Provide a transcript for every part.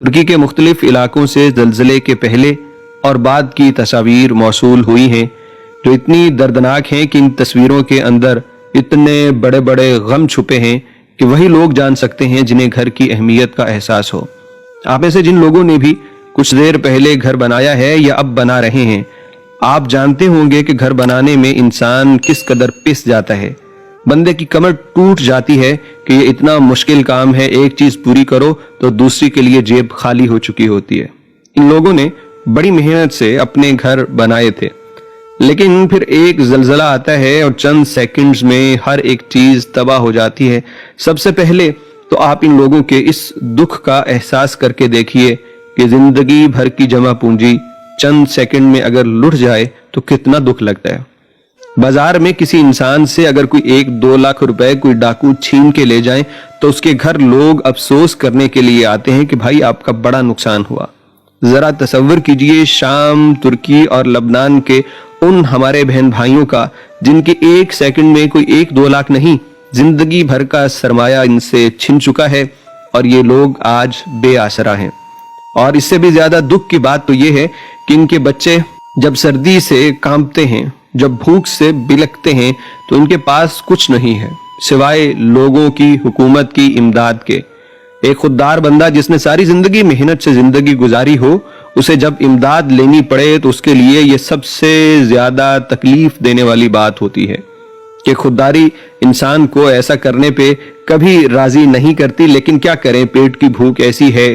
ترکی کے مختلف علاقوں سے زلزلے کے پہلے اور بعد کی تصاویر موصول ہوئی ہیں جو اتنی دردناک ہیں کہ ان تصویروں کے اندر اتنے بڑے بڑے غم چھپے ہیں کہ وہی لوگ جان سکتے ہیں جنہیں گھر کی اہمیت کا احساس ہو۔ آپ میں سے جن لوگوں نے بھی کچھ دیر پہلے گھر بنایا ہے یا اب بنا رہے ہیں، آپ جانتے ہوں گے کہ گھر بنانے میں انسان کس قدر پس جاتا ہے۔ بندے کی کمر ٹوٹ جاتی ہے کہ یہ اتنا مشکل کام ہے، ایک چیز پوری کرو تو دوسری کے لیے جیب خالی ہو چکی ہوتی ہے۔ ان لوگوں نے بڑی محنت سے اپنے گھر بنائے تھے، لیکن پھر ایک زلزلہ آتا ہے اور چند سیکنڈز میں ہر ایک چیز تباہ ہو جاتی ہے۔ سب سے پہلے تو آپ ان لوگوں کے اس دکھ کا احساس کر کے دیکھیے کہ زندگی بھر کی جمع پونجی چند سیکنڈ میں اگر لٹ جائے تو کتنا دکھ لگتا ہے۔ بازار میں کسی انسان سے اگر کوئی 1-2 لاکھ روپے کوئی ڈاکو چھین کے لے جائیں تو اس کے گھر لوگ افسوس کرنے کے لیے آتے ہیں کہ بھائی آپ کا بڑا نقصان ہوا۔ ذرا تصور کیجئے شام، ترکی اور لبنان کے ان ہمارے بہن بھائیوں کا جن کے ایک سیکنڈ میں کوئی 1-2 لاکھ نہیں، زندگی بھر کا سرمایہ ان سے چھن چکا ہے اور یہ لوگ آج بے آسرا ہیں۔ اور اس سے بھی زیادہ دکھ کی بات تو یہ ہے کہ ان کے بچے جب سردی سے کانپتے ہیں، جب بھوک سے بلکتے ہیں تو ان کے پاس کچھ نہیں ہے سوائے لوگوں کی، حکومت کی امداد کے۔ ایک خوددار بندہ جس نے ساری زندگی محنت سے زندگی گزاری ہو، اسے جب امداد لینی پڑے تو اس کے لیے یہ سب سے زیادہ تکلیف دینے والی بات ہوتی ہے کہ خودداری انسان کو ایسا کرنے پہ کبھی راضی نہیں کرتی، لیکن کیا کریں، پیٹ کی بھوک ایسی ہے،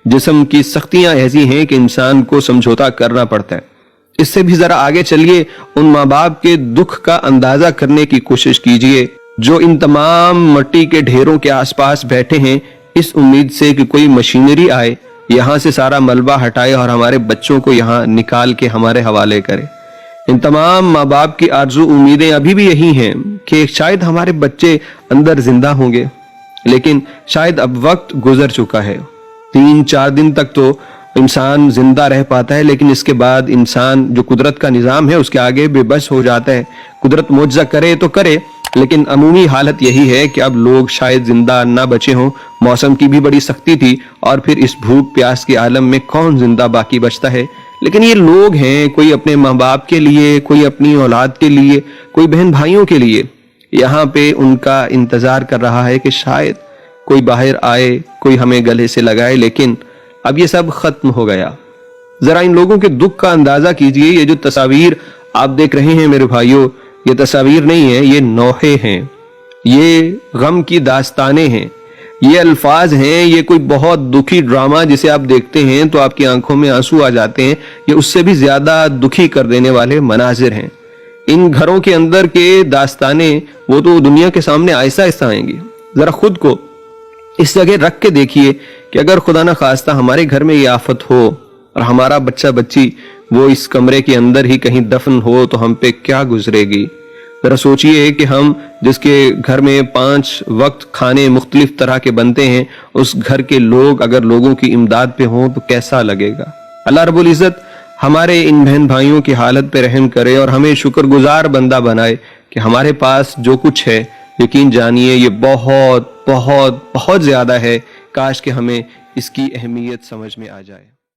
جسم کی سختیاں ایسی ہیں کہ انسان کو سمجھوتا کرنا پڑتا ہے۔ اس سے بھی ذرا آگے چلیے، ان ماں باپ کے دکھ کا اندازہ کرنے کی کوشش کیجئے جو ان تمام مٹی کے ڈھیروں کے آس پاس بیٹھے ہیں اس امید سے کہ کوئی مشینری آئے، یہاں سے سارا ملبہ ہٹائے اور ہمارے بچوں کو یہاں نکال کے ہمارے حوالے کرے۔ ان تمام ماں باپ کی آرزو امیدیں ابھی بھی یہی ہیں کہ شاید ہمارے بچے اندر زندہ ہوں گے، لیکن شاید اب وقت گزر چکا ہے۔ 3-4 دن تک تو انسان زندہ رہ پاتا ہے، لیکن اس کے بعد انسان جو قدرت کا نظام ہے اس کے آگے بے بس ہو جاتا ہے۔ قدرت معجزہ کرے تو کرے، لیکن عمومی حالت یہی ہے کہ اب لوگ شاید زندہ نہ بچے ہوں۔ موسم کی بھی بڑی سختی تھی اور پھر اس بھوک پیاس کے عالم میں کون زندہ باقی بچتا ہے؟ لیکن یہ لوگ ہیں، کوئی اپنے ماں باپ کے لیے، کوئی اپنی اولاد کے لیے، کوئی بہن بھائیوں کے لیے یہاں پہ ان کا انتظار کر رہا ہے کہ شاید کوئی باہر آئے، کوئی ہمیں گلے سے لگائے، لیکن اب یہ سب ختم ہو گیا۔ ذرا ان لوگوں کے دکھ کا اندازہ کیجئے۔ یہ جو تصاویر آپ دیکھ رہے ہیں میرے بھائیوں، یہ تصاویر نہیں ہیں، یہ نوحے ہیں، یہ غم کی داستانیں ہیں، یہ الفاظ ہیں، یہ کوئی بہت دکھی ڈرامہ جسے آپ دیکھتے ہیں تو آپ کی آنکھوں میں آنسو آ جاتے ہیں، یہ اس سے بھی زیادہ دکھی کر دینے والے مناظر ہیں۔ ان گھروں کے اندر کے داستانیں وہ تو دنیا کے سامنے آہستہ آہستہ آئیں گی۔ ذرا خود کو اس جگہ رکھ کے دیکھیے کہ اگر خدا نہ خواستہ ہمارے گھر میں یہ آفت ہو اور ہمارا بچہ بچی وہ اس کمرے کے اندر ہی کہیں دفن ہو تو ہم پہ کیا گزرے گی۔ ذرا سوچئے کہ ہم جس کے گھر میں 5 وقت کھانے مختلف طرح کے بنتے ہیں، اس گھر کے لوگ اگر لوگوں کی امداد پہ ہوں تو کیسا لگے گا۔ اللہ رب العزت ہمارے ان بہن بھائیوں کی حالت پہ رحم کرے اور ہمیں شکر گزار بندہ بنائے کہ ہمارے پاس جو کچھ ہے، یقین جانیے یہ بہت بہت بہت زیادہ ہے۔ کاش کہ ہمیں اس کی اہمیت سمجھ میں آ جائے۔